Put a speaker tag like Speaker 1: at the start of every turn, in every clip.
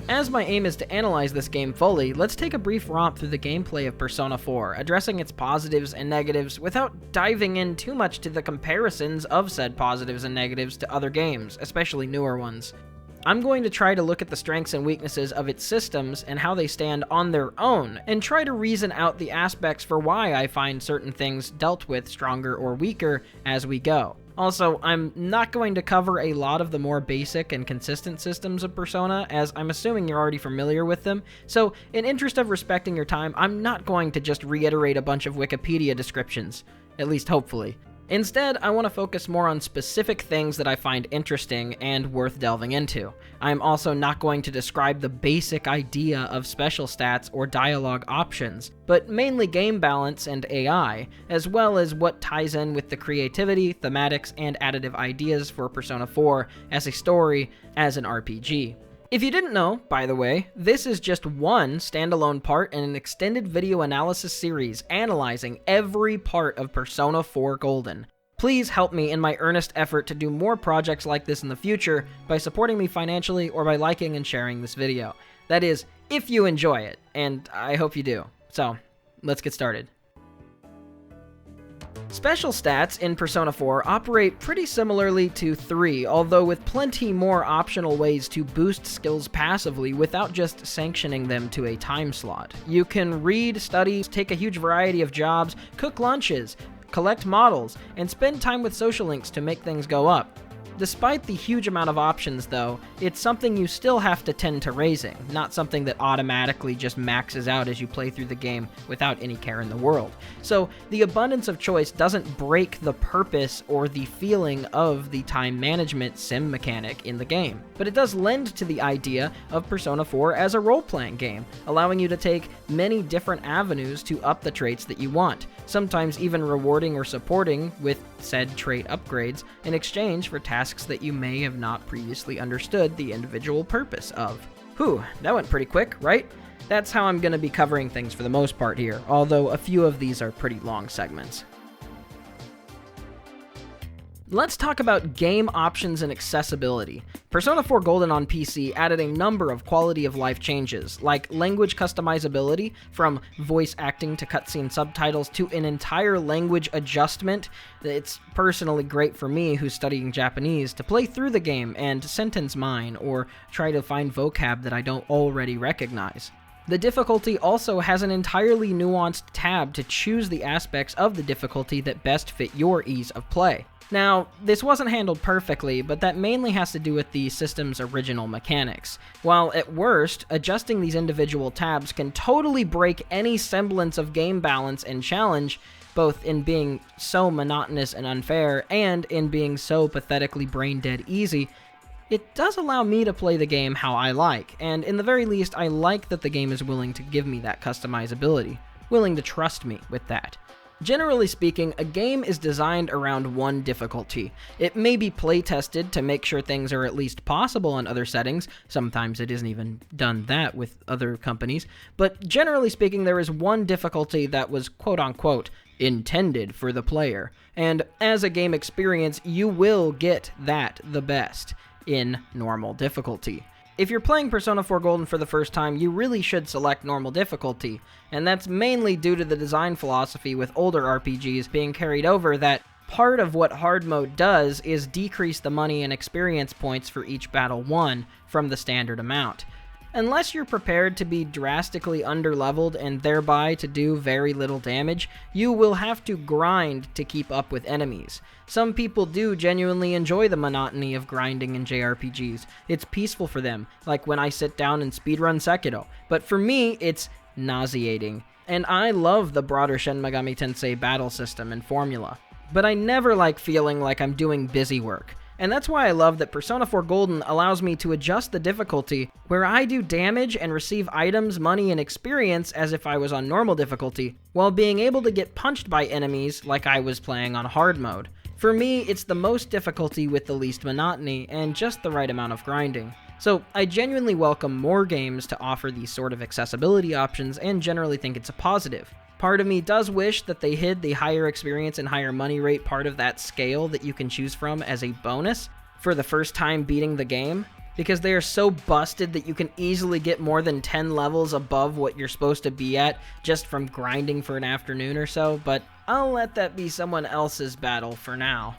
Speaker 1: As my aim is to analyze this game fully, let's take a brief romp through the gameplay of Persona 4, addressing its positives and negatives without diving in too much to the comparisons of said positives and negatives to other games, especially newer ones. I'm going to try to look at the strengths and weaknesses of its systems and how they stand on their own, and try to reason out the aspects for why I find certain things dealt with stronger or weaker as we go. Also, I'm not going to cover a lot of the more basic and consistent systems of Persona, as I'm assuming you're already familiar with them, so in interest of respecting your time, I'm not going to just reiterate a bunch of Wikipedia descriptions, at least hopefully. Instead, I want to focus more on specific things that I find interesting and worth delving into. I'm also not going to describe the basic idea of special stats or dialogue options, but mainly game balance and AI, as well as what ties in with the creativity, thematics, and additive ideas for Persona 4 as a story, as an RPG. If you didn't know, by the way, this is just one standalone part in an extended video analysis series analyzing every part of Persona 4 Golden. Please help me in my earnest effort to do more projects like this in the future by supporting me financially or by liking and sharing this video. That is, if you enjoy it, and I hope you do. So, let's get started. Special stats in Persona 4 operate pretty similarly to 3, although with plenty more optional ways to boost skills passively without just sanctioning them to a time slot. You can read, study, take a huge variety of jobs, cook lunches, collect models, and spend time with social links to make things go up. Despite the huge amount of options though, it's something you still have to tend to raising, not something that automatically just maxes out as you play through the game without any care in the world. So the abundance of choice doesn't break the purpose or the feeling of the time management sim mechanic in the game, but it does lend to the idea of Persona 4 as a role-playing game, allowing you to take many different avenues to up the traits that you want, sometimes even rewarding or supporting with said trait upgrades in exchange for tasks that you may have not previously understood the individual purpose of. Whew, that went pretty quick, right? That's how I'm going to be covering things for the most part here, although a few of these are pretty long segments. Let's talk about game options and accessibility. Persona 4 Golden on PC added a number of quality of life changes, like language customizability, from voice acting to cutscene subtitles to an entire language adjustment. It's personally great for me, who's studying Japanese, to play through the game and sentence mine, or try to find vocab that I don't already recognize. The difficulty also has an entirely nuanced tab to choose the aspects of the difficulty that best fit your ease of play. Now, this wasn't handled perfectly, but that mainly has to do with the system's original mechanics. While at worst, adjusting these individual tabs can totally break any semblance of game balance and challenge, both in being so monotonous and unfair, and in being so pathetically brain-dead easy, it does allow me to play the game how I like, and in the very least, I like that the game is willing to give me that customizability, willing to trust me with that. Generally speaking, a game is designed around one difficulty. It may be play-tested to make sure things are at least possible in other settings. Sometimes it isn't even done that with other companies. But generally speaking, there is one difficulty that was quote-unquote intended for the player. And as a game experience, you will get that the best in normal difficulty. If you're playing Persona 4 Golden for the first time, you really should select normal difficulty, and that's mainly due to the design philosophy with older RPGs being carried over that part of what hard mode does is decrease the money and experience points for each battle won from the standard amount. Unless you're prepared to be drastically underleveled and thereby to do very little damage, you will have to grind to keep up with enemies. Some people do genuinely enjoy the monotony of grinding in JRPGs. It's peaceful for them, like when I sit down and speedrun Sekiro. But for me, it's nauseating. And I love the broader Shin Megami Tensei battle system and formula. But I never like feeling like I'm doing busy work. And that's why I love that Persona 4 Golden allows me to adjust the difficulty where I do damage and receive items, money, and experience as if I was on normal difficulty, while being able to get punched by enemies like I was playing on hard mode. For me, it's the most difficulty with the least monotony and just the right amount of grinding. So I genuinely welcome more games to offer these sort of accessibility options and generally think it's a positive. Part of me does wish that they hid the higher experience and higher money rate part of that scale that you can choose from as a bonus for the first time beating the game, because they are so busted that you can easily get more than 10 levels above what you're supposed to be at just from grinding for an afternoon or so, but I'll let that be someone else's battle for now.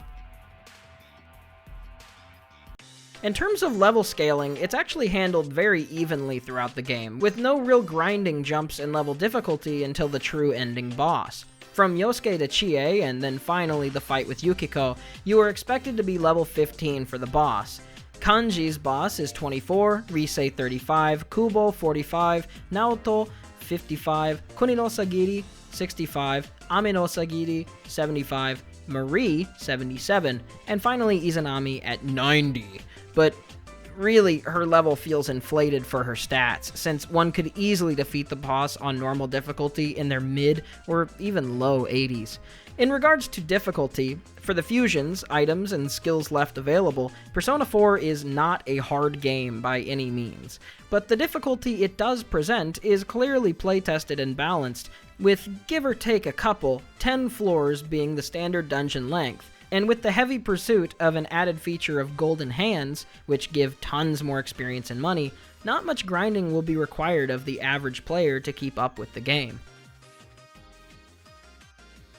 Speaker 1: In terms of level scaling, it's actually handled very evenly throughout the game, with no real grinding jumps in level difficulty until the true ending boss. From Yosuke to Chie, and then finally the fight with Yukiko, you are expected to be level 15 for the boss. Kanji's boss is 24, Risei 35, Kubo 45, Naoto 55, Kuni no Sagiri 65, Ame no Sagiri 75, Marie 77, and finally Izanami at 90. But really, her level feels inflated for her stats, since one could easily defeat the boss on normal difficulty in their mid or even low 80s. In regards to difficulty, for the fusions, items, and skills left available, Persona 4 is not a hard game by any means, but the difficulty it does present is clearly playtested and balanced, with give or take a couple, 10 floors being the standard dungeon length. And with the heavy pursuit of an added feature of golden hands, which give tons more experience and money, not much grinding will be required of the average player to keep up with the game.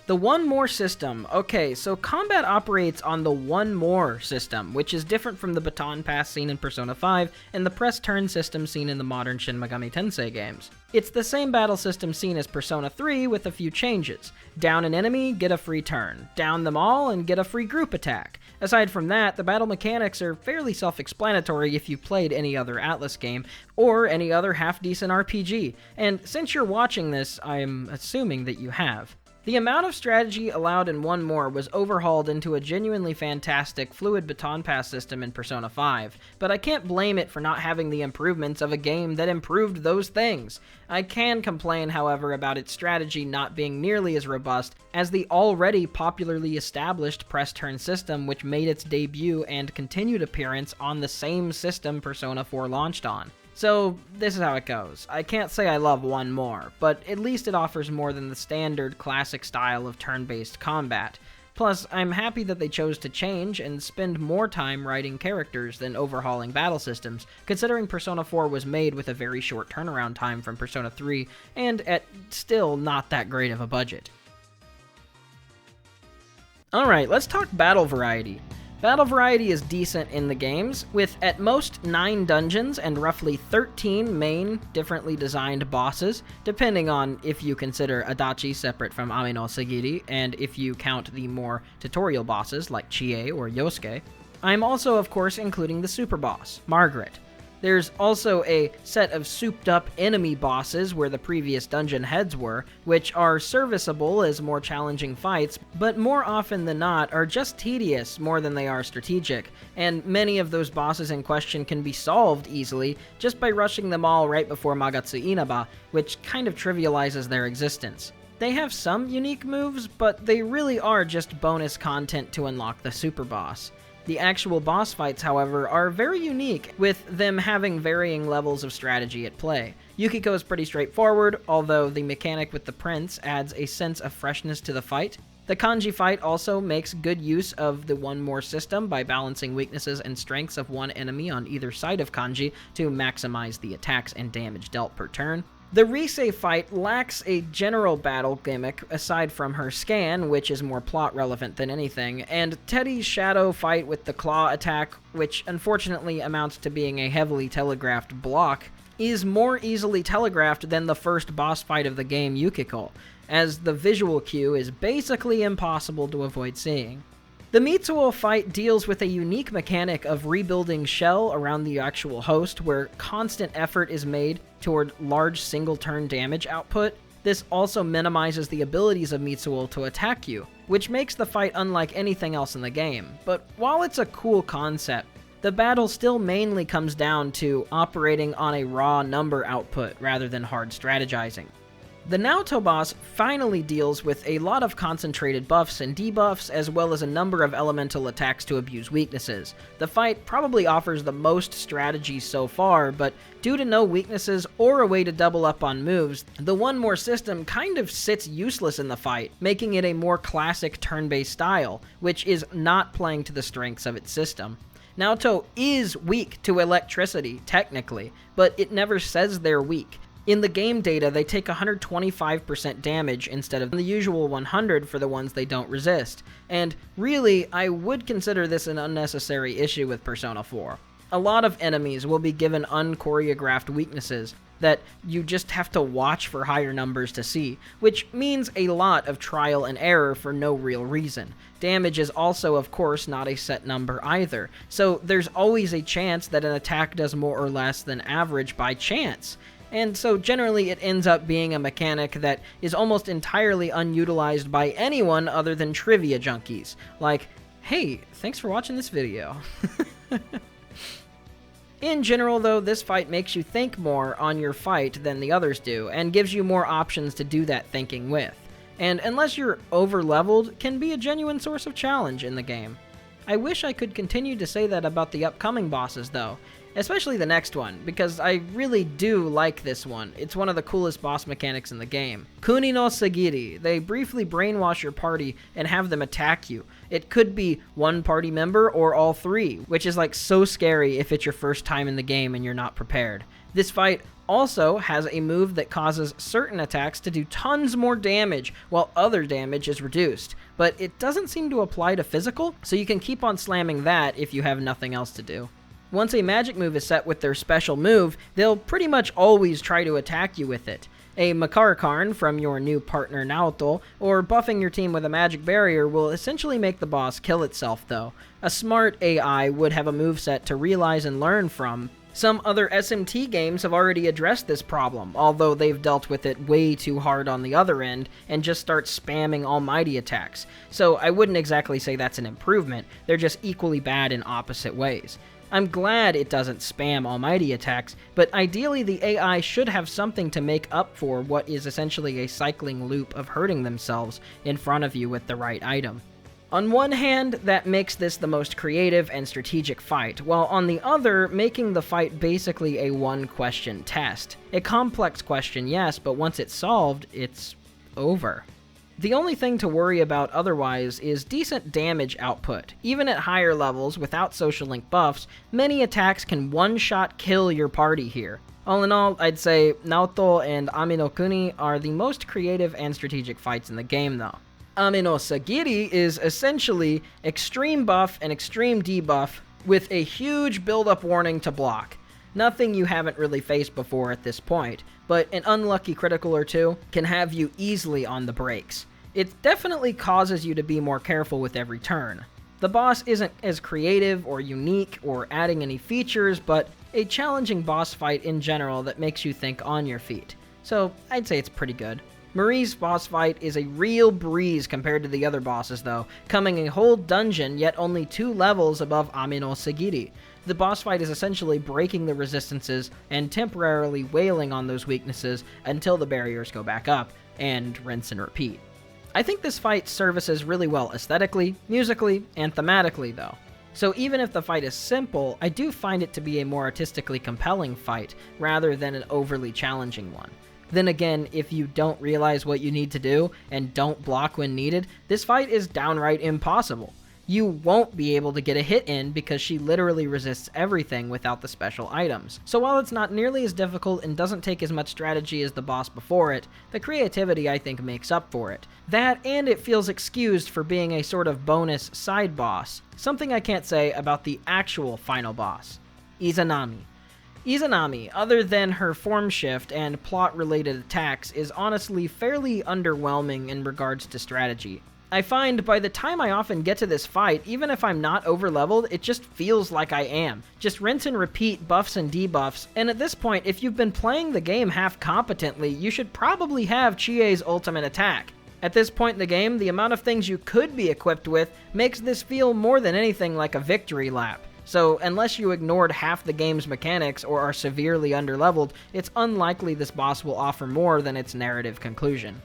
Speaker 1: The One More system. Okay, so combat operates on the One More system, which is different from the baton pass seen in Persona 5 and the press turn system seen in the modern Shin Megami Tensei games. It's the same battle system seen as Persona 3 with a few changes. Down an enemy, get a free turn. Down them all, and get a free group attack. Aside from that, the battle mechanics are fairly self-explanatory if you played any other Atlus game, or any other half-decent RPG, and since you're watching this, I'm assuming that you have. The amount of strategy allowed in One More was overhauled into a genuinely fantastic fluid baton pass system in Persona 5, but I can't blame it for not having the improvements of a game that improved those things. I can complain, however, about its strategy not being nearly as robust as the already popularly established press turn system, which made its debut and continued appearance on the same system Persona 4 launched on. So, this is how it goes. I can't say I love One More, but at least it offers more than the standard classic style of turn-based combat. Plus, I'm happy that they chose to change and spend more time writing characters than overhauling battle systems, considering Persona 4 was made with a very short turnaround time from Persona 3, and at still not that great of a budget. Alright, let's talk battle variety. Battle variety is decent in the games, with at most 9 dungeons and roughly 13 main, differently designed bosses, depending on if you consider Adachi separate from Ame no Sagiri, and if you count the more tutorial bosses like Chie or Yosuke. I'm also, of course, including the super boss, Margaret. There's also a set of souped-up enemy bosses where the previous dungeon heads were, which are serviceable as more challenging fights, but more often than not are just tedious more than they are strategic, and many of those bosses in question can be solved easily just by rushing them all right before Magatsu Inaba, which kind of trivializes their existence. They have some unique moves, but they really are just bonus content to unlock the super boss. The actual boss fights, however, are very unique, with them having varying levels of strategy at play. Yukiko is pretty straightforward, although the mechanic with the prince adds a sense of freshness to the fight. The Kanji fight also makes good use of the One More system by balancing weaknesses and strengths of one enemy on either side of Kanji to maximize the attacks and damage dealt per turn. The Risei fight lacks a general battle gimmick aside from her scan, which is more plot relevant than anything, and Teddy's shadow fight with the claw attack, which unfortunately amounts to being a heavily telegraphed block, is more easily telegraphed than the first boss fight of the game, Yukiko, as the visual cue is basically impossible to avoid seeing. The Mitsuo fight deals with a unique mechanic of rebuilding shell around the actual host, where constant effort is made toward large single-turn damage output. This also minimizes the abilities of Mitsuo to attack you, which makes the fight unlike anything else in the game. But while it's a cool concept, the battle still mainly comes down to operating on a raw number output rather than hard strategizing. The Naoto boss finally deals with a lot of concentrated buffs and debuffs, as well as a number of elemental attacks to abuse weaknesses. The fight probably offers the most strategy so far, but due to no weaknesses or a way to double up on moves, the One More system kind of sits useless in the fight, making it a more classic turn-based style, which is not playing to the strengths of its system. Naoto is weak to electricity, technically, but it never says they're weak. In the game data, they take 125% damage instead of the usual 100 for the ones they don't resist. And really, I would consider this an unnecessary issue with Persona 4. A lot of enemies will be given unchoreographed weaknesses that you just have to watch for higher numbers to see, which means a lot of trial and error for no real reason. Damage is also, of course, not a set number either, so there's always a chance that an attack does more or less than average by chance. And so generally it ends up being a mechanic that is almost entirely unutilized by anyone other than trivia junkies. Like, hey, thanks for watching this video. In general, though, this fight makes you think more on your fight than the others do, and gives you more options to do that thinking with. And unless you're over-leveled, can be a genuine source of challenge in the game. I wish I could continue to say that about the upcoming bosses, though. Especially the next one, because I really do like this one. It's one of the coolest boss mechanics in the game. Kuni no Sagiri. They briefly brainwash your party and have them attack you. It could be one party member or all three, which is like so scary if it's your first time in the game and you're not prepared. This fight also has a move that causes certain attacks to do tons more damage, while other damage is reduced. But it doesn't seem to apply to physical, so you can keep on slamming that if you have nothing else to do. Once a magic move is set with their special move, they'll pretty much always try to attack you with it. A Makarakarn from your new partner Naoto, or buffing your team with a magic barrier will essentially make the boss kill itself though. A smart AI would have a moveset to realize and learn from. Some other SMT games have already addressed this problem, although they've dealt with it way too hard on the other end and just start spamming almighty attacks. So I wouldn't exactly say that's an improvement, they're just equally bad in opposite ways. I'm glad it doesn't spam almighty attacks, but ideally the AI should have something to make up for what is essentially a cycling loop of hurting themselves in front of you with the right item. On one hand, that makes this the most creative and strategic fight, while on the other, making the fight basically a one-question test. A complex question, yes, but once it's solved, it's over. The only thing to worry about otherwise is decent damage output. Even at higher levels, without social link buffs, many attacks can one-shot kill your party here. All in all, I'd say Naoto and Ami no Kuni are the most creative and strategic fights in the game though. Ami no Sagiri is essentially extreme buff and extreme debuff with a huge build-up warning to block. Nothing you haven't really faced before at this point, but an unlucky critical or two can have you easily on the brakes. It definitely causes you to be more careful with every turn. The boss isn't as creative or unique or adding any features, but a challenging boss fight in general that makes you think on your feet. So I'd say it's pretty good. Marie's boss fight is a real breeze compared to the other bosses though, coming a whole dungeon yet only 2 levels above Ami no Sagiri. The boss fight is essentially breaking the resistances and temporarily wailing on those weaknesses until the barriers go back up, and rinse and repeat. I think this fight services really well aesthetically, musically, and thematically though. So even if the fight is simple, I do find it to be a more artistically compelling fight, rather than an overly challenging one. Then again, if you don't realize what you need to do, and don't block when needed, this fight is downright impossible. You won't be able to get a hit in because she literally resists everything without the special items. So while it's not nearly as difficult and doesn't take as much strategy as the boss before it, the creativity I think makes up for it. That, and it feels excused for being a sort of bonus side boss, something I can't say about the actual final boss. Izanami. Izanami, other than her form shift and plot-related attacks, is honestly fairly underwhelming in regards to strategy. I find by the time I often get to this fight, even if I'm not over-leveled, it just feels like I am. Just rinse and repeat buffs and debuffs, and at this point, if you've been playing the game half-competently, you should probably have Chie's ultimate attack. At this point in the game, the amount of things you could be equipped with makes this feel more than anything like a victory lap. So unless you ignored half the game's mechanics or are severely underleveled, it's unlikely this boss will offer more than its narrative conclusion.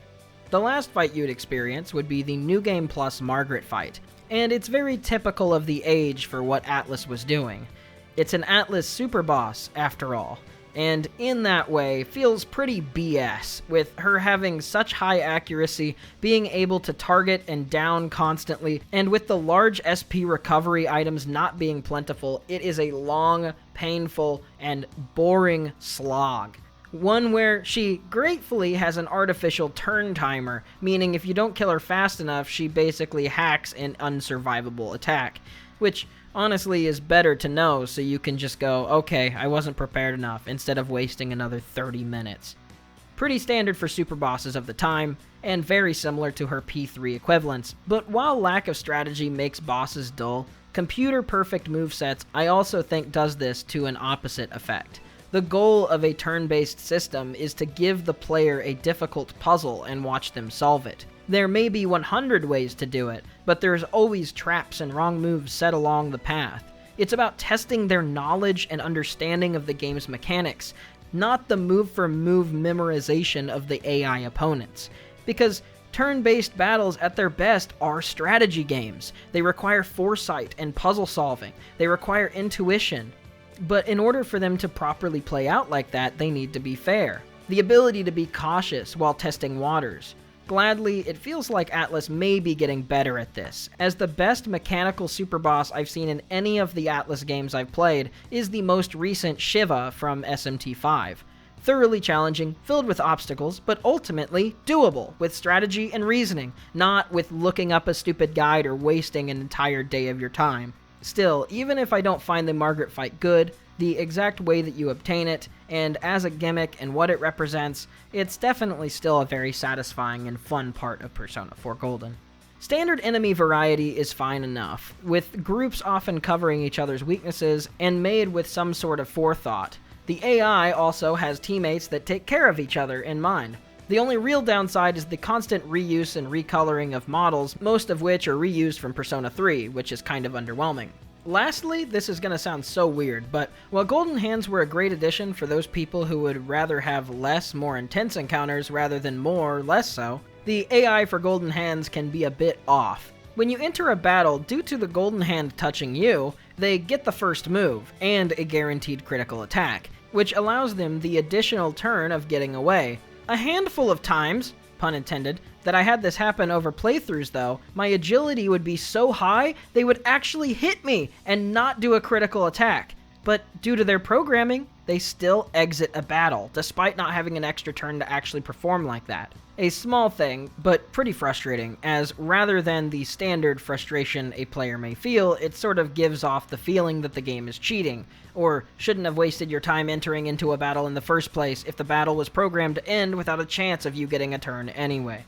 Speaker 1: The last fight you'd experience would be the New Game Plus Margaret fight, and it's very typical of the age for what Atlus was doing. It's an Atlus super boss, after all. and in that way feels pretty BS, with her having such high accuracy, being able to target and down constantly, and with the large SP recovery items not being plentiful, it is a long, painful, and boring slog. One where she gratefully has an artificial turn timer, meaning if you don't kill her fast enough, she basically hacks an unsurvivable attack, which honestly is better to know so you can just go, okay, I wasn't prepared enough, instead of wasting another 30 minutes. Pretty standard for super bosses of the time, and very similar to her P3 equivalents, but while lack of strategy makes bosses dull, computer-perfect movesets I also think does this to an opposite effect. The goal of a turn-based system is to give the player a difficult puzzle and watch them solve it. There may be 100 ways to do it, but there's always traps and wrong moves set along the path. It's about testing their knowledge and understanding of the game's mechanics, not the move-for-move memorization of the AI opponents. Because turn-based battles at their best are strategy games. They require foresight and puzzle solving. They require intuition. But in order for them to properly play out like that, they need to be fair. The ability to be cautious while testing waters. Gladly, it feels like Atlas may be getting better at this, as the best mechanical super boss I've seen in any of the Atlas games I've played is the most recent Shiva from SMT5. Thoroughly challenging, filled with obstacles, but ultimately doable, with strategy and reasoning, not with looking up a stupid guide or wasting an entire day of your time. Still, even if I don't find the Margaret fight good, the exact way that you obtain it, and as a gimmick and what it represents, it's definitely still a very satisfying and fun part of Persona 4 Golden. Standard enemy variety is fine enough, with groups often covering each other's weaknesses and made with some sort of forethought. The AI also has teammates that take care of each other in mind. The only real downside is the constant reuse and recoloring of models, most of which are reused from Persona 3, which is kind of underwhelming. Lastly, this is going to sound so weird, but while Golden Hands were a great addition for those people who would rather have less, more intense encounters rather than more, less so, the AI for Golden Hands can be a bit off. When you enter a battle, due to the Golden Hand touching you, they get the first move, and a guaranteed critical attack, which allows them the additional turn of getting away. A handful of times, pun intended, that I had this happen over playthroughs though, my agility would be so high they would actually hit me and not do a critical attack. But due to their programming, they still exit a battle, despite not having an extra turn to actually perform like that. A small thing, but pretty frustrating, as rather than the standard frustration a player may feel, it sort of gives off the feeling that the game is cheating, or shouldn't have wasted your time entering into a battle in the first place if the battle was programmed to end without a chance of you getting a turn anyway.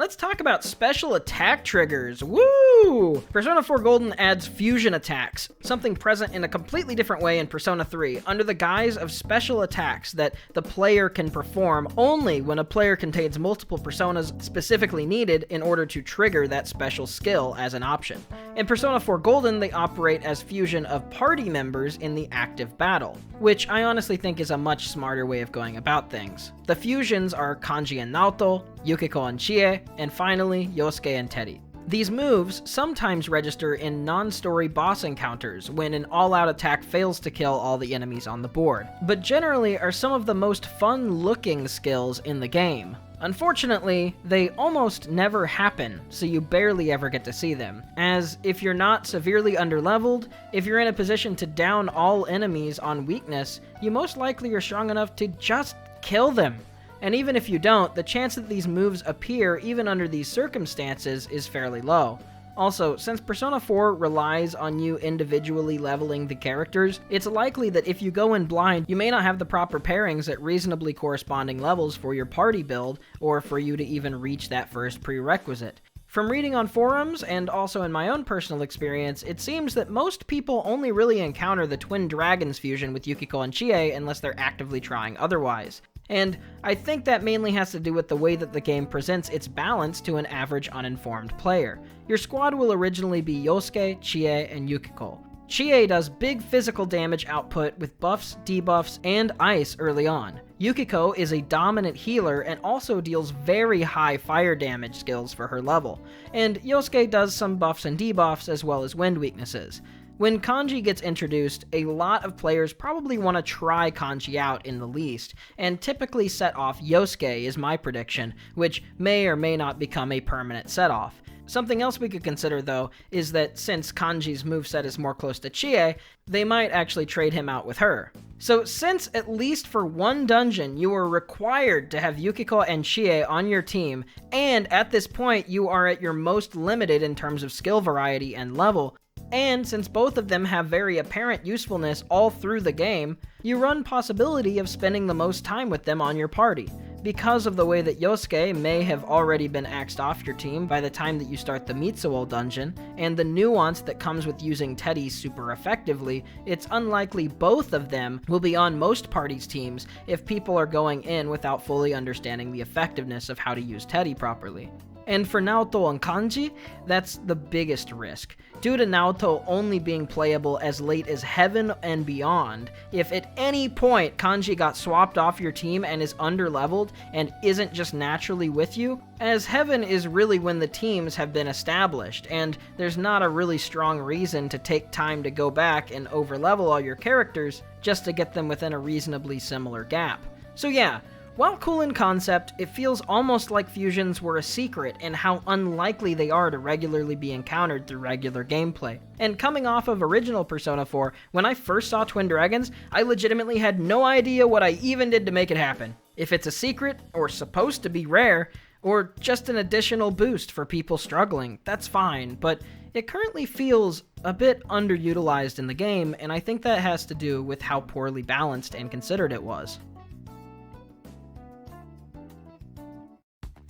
Speaker 1: Let's talk about special attack triggers. Woo! Persona 4 Golden adds fusion attacks, something present in a completely different way in Persona 3, under the guise of special attacks that the player can perform only when a player contains multiple personas specifically needed in order to trigger that special skill as an option. In Persona 4 Golden, they operate as fusion of party members in the active battle, which I honestly think is a much smarter way of going about things. The fusions are Kanji and Naoto, Yukiko and Chie, and finally, Yosuke and Teddy. These moves sometimes register in non-story boss encounters when an all-out attack fails to kill all the enemies on the board, but generally are some of the most fun-looking skills in the game. Unfortunately, they almost never happen, so you barely ever get to see them, as if you're not severely underleveled, if you're in a position to down all enemies on weakness, you most likely are strong enough to just kill them. And even if you don't, the chance that these moves appear even under these circumstances is fairly low. Also, since Persona 4 relies on you individually leveling the characters, it's likely that if you go in blind, you may not have the proper pairings at reasonably corresponding levels for your party build, or for you to even reach that first prerequisite. From reading on forums, and also in my own personal experience, it seems that most people only really encounter the Twin Dragons fusion with Yukiko and Chie unless they're actively trying otherwise. And I think that mainly has to do with the way that the game presents its balance to an average uninformed player. Your squad will originally be Yosuke, Chie, and Yukiko. Chie does big physical damage output with buffs, debuffs, and ice early on. Yukiko is a dominant healer and also deals very high fire damage skills for her level. And Yosuke does some buffs and debuffs as well as wind weaknesses. When kanji gets introduced, a lot of players probably want to try kanji out in the least, and typically set off Yosuke is my prediction, which may or may not become a permanent set-off. Something else we could consider, though, is that since Kanji's moveset is more close to Chie, they might actually trade him out with her. So since at least for one dungeon you are required to have Yukiko and Chie on your team, and at this point you are at your most limited in terms of skill variety and level, and since both of them have very apparent usefulness all through the game, you run possibility of spending the most time with them on your party. Because of the way that Yosuke may have already been axed off your team by the time that you start the Mitsuo dungeon, and the nuance that comes with using Teddy super effectively, it's unlikely both of them will be on most parties' teams if people are going in without fully understanding the effectiveness of how to use Teddy properly. And for Naoto and Kanji, that's the biggest risk. Due to Naoto only being playable as late as Heaven and beyond, if at any point Kanji got swapped off your team and is underleveled and isn't just naturally with you, as Heaven is really when the teams have been established, and there's not a really strong reason to take time to go back and overlevel all your characters just to get them within a reasonably similar gap. So yeah, while cool in concept, it feels almost like fusions were a secret in how unlikely they are to regularly be encountered through regular gameplay. And coming off of original Persona 4, when I first saw Twin Dragons, I legitimately had no idea what I even did to make it happen. If it's a secret, or supposed to be rare, or just an additional boost for people struggling, that's fine, but it currently feels a bit underutilized in the game, and I think that has to do with how poorly balanced and considered it was.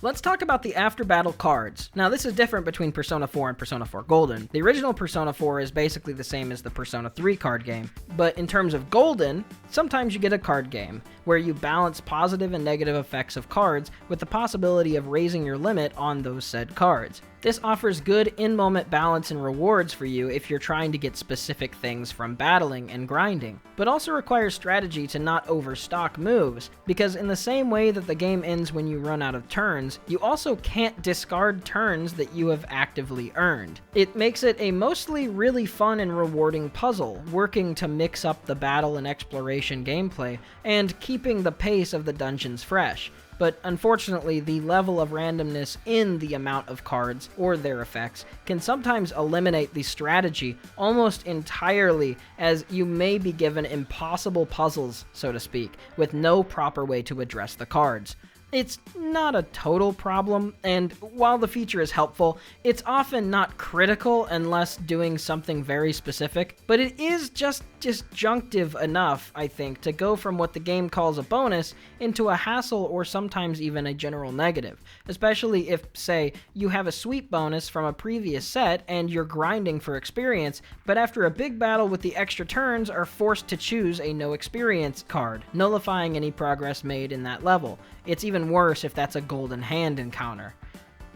Speaker 1: Let's talk about the after-battle cards. Now, this is different between Persona 4 and Persona 4 Golden. The original Persona 4 is basically the same as the Persona 3 card game, but in terms of Golden, sometimes you get a card game, where you balance positive and negative effects of cards with the possibility of raising your limit on those said cards. This offers good in-moment balance and rewards for you if you're trying to get specific things from battling and grinding, but also requires strategy to not overstock moves, because in the same way that the game ends when you run out of turns, you also can't discard turns that you have actively earned. It makes it a mostly really fun and rewarding puzzle, working to mix up the battle and exploration gameplay, and keeping the pace of the dungeons fresh. But unfortunately, the level of randomness in the amount of cards or their effects can sometimes eliminate the strategy almost entirely, as you may be given impossible puzzles, so to speak, with no proper way to address the cards. It's not a total problem, and while the feature is helpful, it's often not critical unless doing something very specific, but it is just disjunctive enough, I think, to go from what the game calls a bonus into a hassle or sometimes even a general negative, especially if, say, you have a sweep bonus from a previous set and you're grinding for experience, but after a big battle with the extra turns are forced to choose a no experience card, nullifying any progress made in that level. It's even worse if that's a golden hand encounter.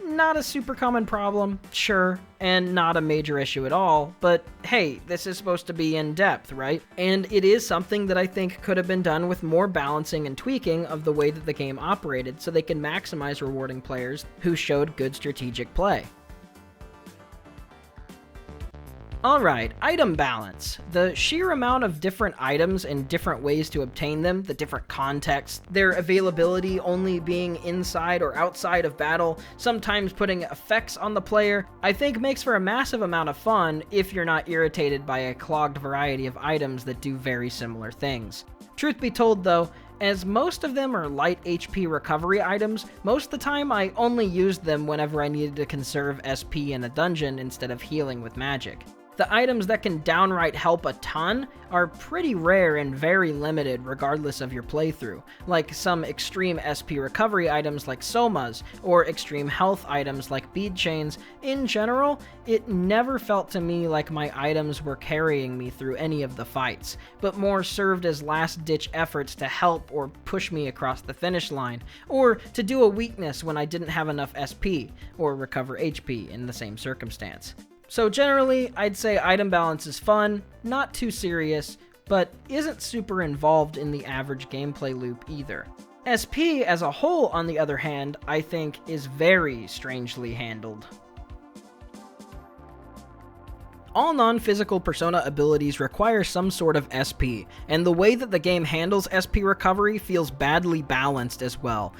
Speaker 1: Not a super common problem, sure, and not a major issue at all, but hey, this is supposed to be in-depth, right? And it is something that I think could have been done with more balancing and tweaking of the way that the game operated so they can maximize rewarding players who showed good strategic play. Alright, item balance. The sheer amount of different items and different ways to obtain them, the different contexts, their availability only being inside or outside of battle, sometimes putting effects on the player, I think makes for a massive amount of fun if you're not irritated by a clogged variety of items that do very similar things. Truth be told though, as most of them are light HP recovery items, most of the time I only used them whenever I needed to conserve SP in a dungeon instead of healing with magic. The items that can downright help a ton are pretty rare and very limited regardless of your playthrough, like some extreme SP recovery items like Somas, or extreme health items like bead chains. In general, it never felt to me like my items were carrying me through any of the fights, but more served as last-ditch efforts to help or push me across the finish line, or to do a weakness when I didn't have enough SP, or recover HP in the same circumstance. So generally, I'd say item balance is fun, not too serious, but isn't super involved in the average gameplay loop either. SP as a whole, on the other hand, I think is very strangely handled. All non-physical Persona abilities require some sort of SP, and the way that the game handles SP recovery feels badly balanced as well.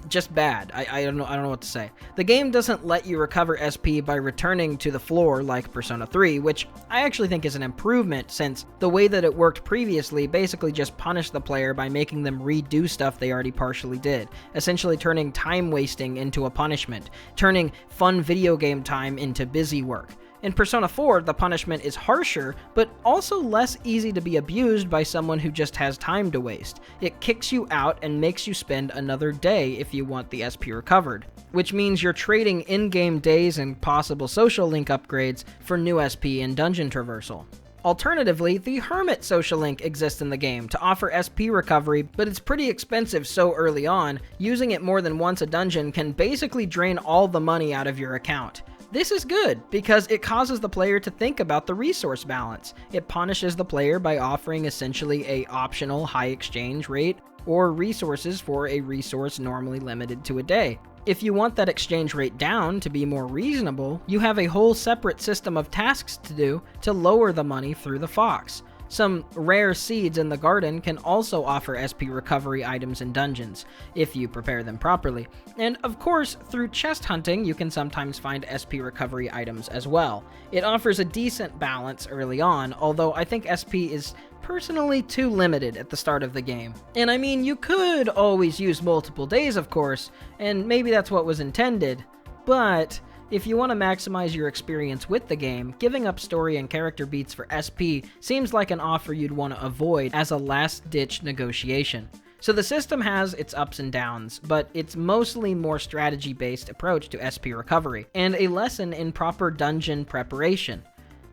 Speaker 1: Just bad. I don't know what to say. The game doesn't let you recover SP by returning to the floor like Persona 3, which I actually think is an improvement, since the way that it worked previously basically just punished the player by making them redo stuff they already partially did, essentially turning time wasting into a punishment, turning fun video game time into busy work. In Persona 4, the punishment is harsher, but also less easy to be abused by someone who just has time to waste. It kicks you out and makes you spend another day if you want the SP recovered, which means you're trading in-game days and possible social link upgrades for new SP and dungeon traversal. Alternatively, the Hermit social link exists in the game to offer SP recovery, but it's pretty expensive so early on. Using it more than once a dungeon can basically drain all the money out of your account. This is good, because it causes the player to think about the resource balance. It punishes the player by offering essentially a optional high exchange rate, or resources for a resource normally limited to a day. If you want that exchange rate down to be more reasonable, you have a whole separate system of tasks to do to lower the money through the Fox. Some rare seeds in the garden can also offer SP recovery items in dungeons, if you prepare them properly. And of course, through chest hunting, you can sometimes find SP recovery items as well. It offers a decent balance early on, although I think SP is personally too limited at the start of the game. And I mean, you could always use multiple days, of course, and maybe that's what was intended, but if you want to maximize your experience with the game, giving up story and character beats for SP seems like an offer you'd want to avoid as a last-ditch negotiation. So the system has its ups and downs, but it's mostly more strategy-based approach to SP recovery, and a lesson in proper dungeon preparation.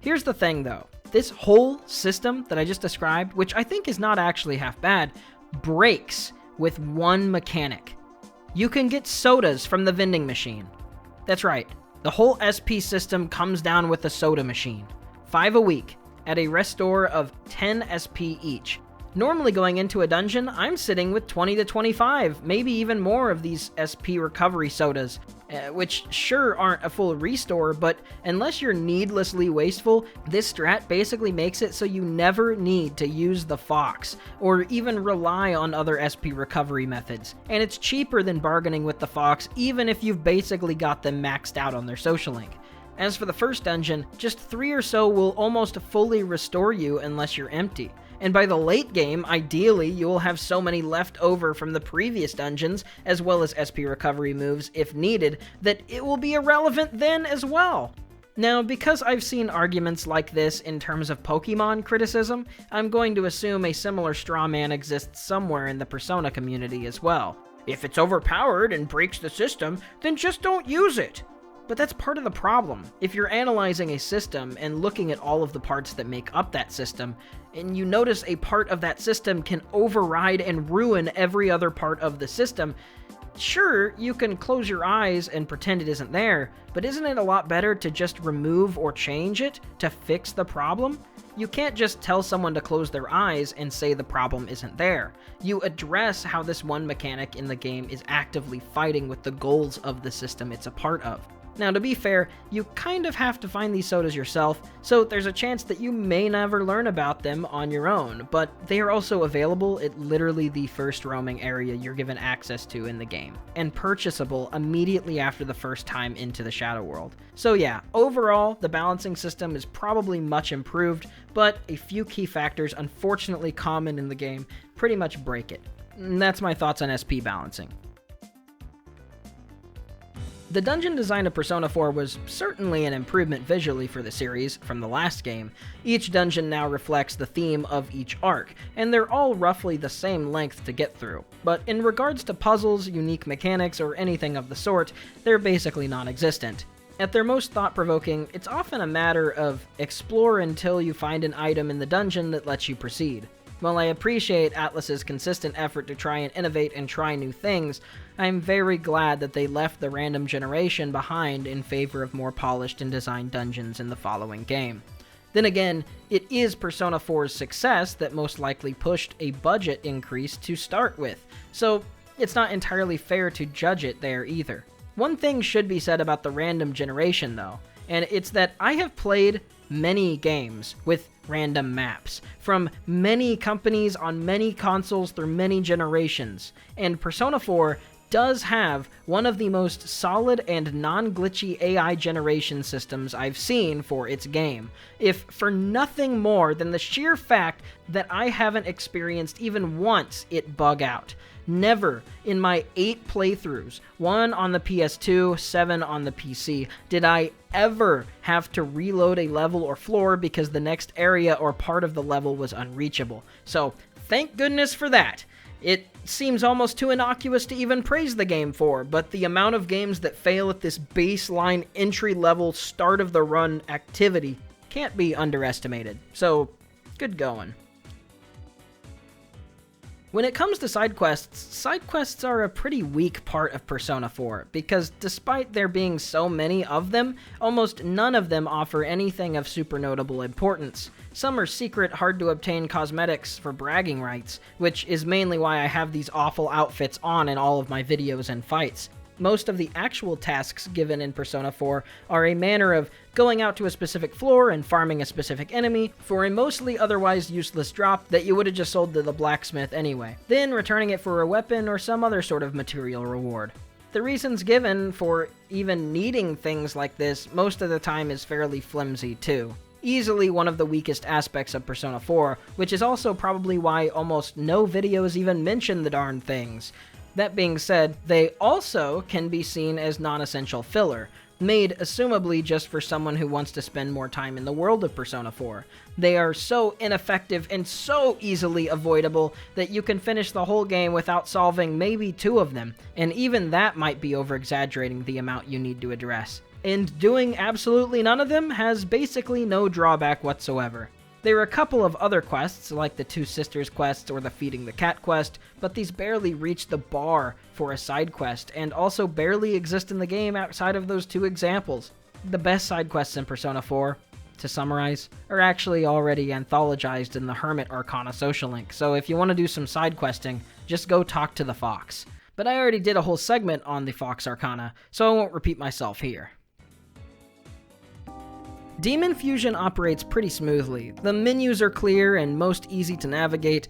Speaker 1: Here's the thing though, this whole system that I just described, which I think is not actually half bad, breaks with one mechanic. You can get sodas from the vending machine. That's right. The whole SP system comes down with a soda machine. 5 a week, at a restore of 10 SP each. Normally going into a dungeon, I'm sitting with 20 to 25, maybe even more of these SP recovery sodas, which sure aren't a full restore, but unless you're needlessly wasteful, this strat basically makes it so you never need to use the Fox, or even rely on other SP recovery methods. And it's cheaper than bargaining with the Fox, even if you've basically got them maxed out on their social link. As for the first dungeon, just 3 or so will almost fully restore you unless you're empty. And by the late game, ideally, you will have so many left over from the previous dungeons, as well as SP recovery moves if needed, that it will be irrelevant then as well. Now, because I've seen arguments like this in terms of Pokemon criticism, I'm going to assume a similar straw man exists somewhere in the Persona community as well. If it's overpowered and breaks the system, then just don't use it. But that's part of the problem. If you're analyzing a system and looking at all of the parts that make up that system, and you notice a part of that system can override and ruin every other part of the system, sure, you can close your eyes and pretend it isn't there, but isn't it a lot better to just remove or change it to fix the problem? You can't just tell someone to close their eyes and say the problem isn't there. You address how this one mechanic in the game is actively fighting with the goals of the system it's a part of. Now, to be fair, you kind of have to find these sodas yourself, so there's a chance that you may never learn about them on your own, but they are also available at literally the first roaming area you're given access to in the game, and purchasable immediately after the first time into the Shadow World. So yeah, overall, the balancing system is probably much improved, but a few key factors unfortunately common in the game pretty much break it. And that's my thoughts on SP balancing. The dungeon design of Persona 4 was certainly an improvement visually for the series from the last game. Each dungeon now reflects the theme of each arc, and they're all roughly the same length to get through. But in regards to puzzles, unique mechanics, or anything of the sort, they're basically non-existent. At their most thought-provoking, it's often a matter of explore until you find an item in the dungeon that lets you proceed. While I appreciate Atlus's consistent effort to try and innovate and try new things, I'm very glad that they left the random generation behind in favor of more polished and designed dungeons in the following game. Then again, it is Persona 4's success that most likely pushed a budget increase to start with, so it's not entirely fair to judge it there either. One thing should be said about the random generation though, and it's that I have played many games with random maps, from many companies on many consoles through many generations, and Persona 4 does have one of the most solid and non-glitchy AI generation systems I've seen for its game, if for nothing more than the sheer fact that I haven't experienced even once it bug out. Never in my 8 playthroughs, 1 on the PS2, 7 on the PC, did I ever have to reload a level or floor because the next area or part of the level was unreachable. So, thank goodness for that. It seems almost too innocuous to even praise the game for, but the amount of games that fail at this baseline entry-level start-of-the-run activity can't be underestimated. So, good going. When it comes to side quests are a pretty weak part of Persona 4, because despite there being so many of them, almost none of them offer anything of super notable importance. Some are secret, hard-to-obtain cosmetics for bragging rights, which is mainly why I have these awful outfits on in all of my videos and fights. Most of the actual tasks given in Persona 4 are a manner of going out to a specific floor and farming a specific enemy for a mostly otherwise useless drop that you would have just sold to the blacksmith anyway, then returning it for a weapon or some other sort of material reward. The reasons given for even needing things like this most of the time is fairly flimsy too. Easily one of the weakest aspects of Persona 4, which is also probably why almost no videos even mention the darn things. That being said, they also can be seen as non-essential filler, made assumably just for someone who wants to spend more time in the world of Persona 4. They are so ineffective and so easily avoidable that you can finish the whole game without solving maybe 2 of them, and even that might be over-exaggerating the amount you need to address. And doing absolutely none of them has basically no drawback whatsoever. There are a couple of other quests, like the Two Sisters quest or the Feeding the Cat quest, but these barely reach the bar for a side quest, and also barely exist in the game outside of those 2 examples. The best side quests in Persona 4, to summarize, are actually already anthologized in the Hermit Arcana social link, so if you want to do some side questing, just go talk to the Fox. But I already did a whole segment on the Fox Arcana, so I won't repeat myself here. Demon Fusion operates pretty smoothly. The menus are clear and most easy to navigate.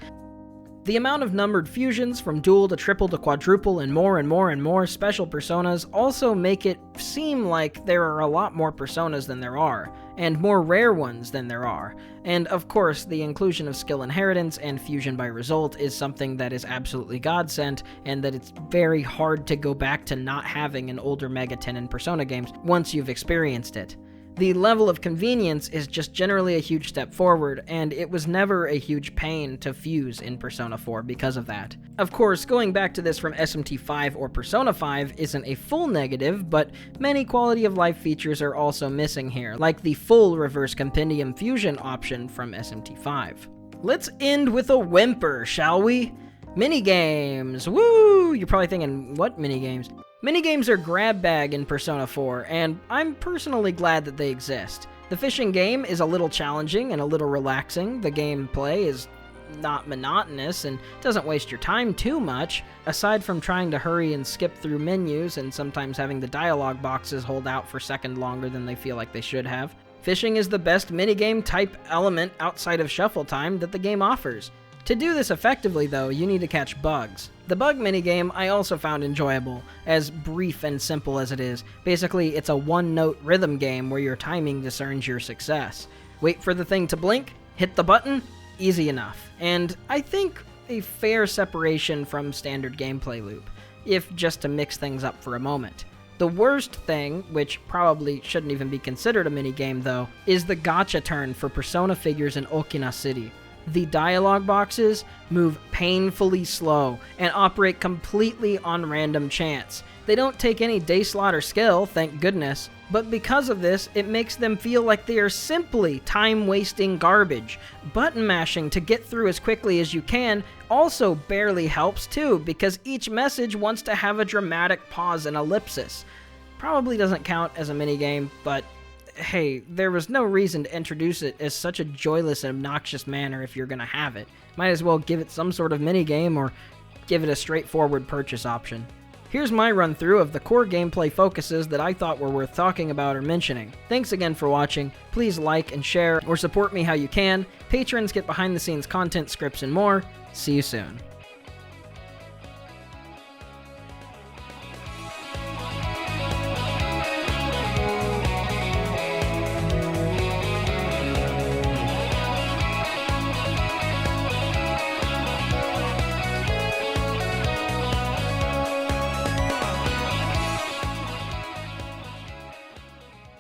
Speaker 1: The amount of numbered fusions, from dual to triple to quadruple and more special personas, also make it seem like there are a lot more personas than there are, and more rare ones than there are. And of course, the inclusion of skill inheritance and fusion by result is something that is absolutely godsent, and that it's very hard to go back to not having in older Mega 10 and Persona games once you've experienced it. The level of convenience is just generally a huge step forward, and it was never a huge pain to fuse in Persona 4 because of that. Of course, going back to this from SMT 5 or Persona 5 isn't a full negative, but many quality of life features are also missing here, like the full reverse compendium fusion option from SMT 5. Let's end with a whimper, shall we? Minigames! Woo! You're probably thinking, what minigames? Minigames are grab bag in Persona 4, and I'm personally glad that they exist. The fishing game is a little challenging and a little relaxing. The gameplay is not monotonous and doesn't waste your time too much, aside from trying to hurry and skip through menus and sometimes having the dialogue boxes hold out for a second longer than they feel like they should have. Fishing is the best minigame type element outside of shuffle time that the game offers. To do this effectively, though, you need to catch bugs. The bug minigame I also found enjoyable, as brief and simple as it is. Basically, it's a one-note rhythm game where your timing discerns your success. Wait for the thing to blink, hit the button, easy enough. And I think a fair separation from standard gameplay loop, if just to mix things up for a moment. The worst thing, which probably shouldn't even be considered a minigame though, is the gacha turn for Persona figures in Okina City. The dialogue boxes move painfully slow and operate completely on random chance. They don't take any day slot or skill, thank goodness, but because of this, it makes them feel like they are simply time-wasting garbage. Button mashing to get through as quickly as you can also barely helps too, because each message wants to have a dramatic pause and ellipsis. Probably doesn't count as a minigame, but hey, there was no reason to introduce it as such a joyless and obnoxious manner if you're gonna have it. Might as well give it some sort of minigame or give it a straightforward purchase option. Here's my run through of the core gameplay focuses that I thought were worth talking about or mentioning. Thanks again for watching. Please like and share or support me how you can. Patrons get behind the scenes content, scripts, and more. See you soon.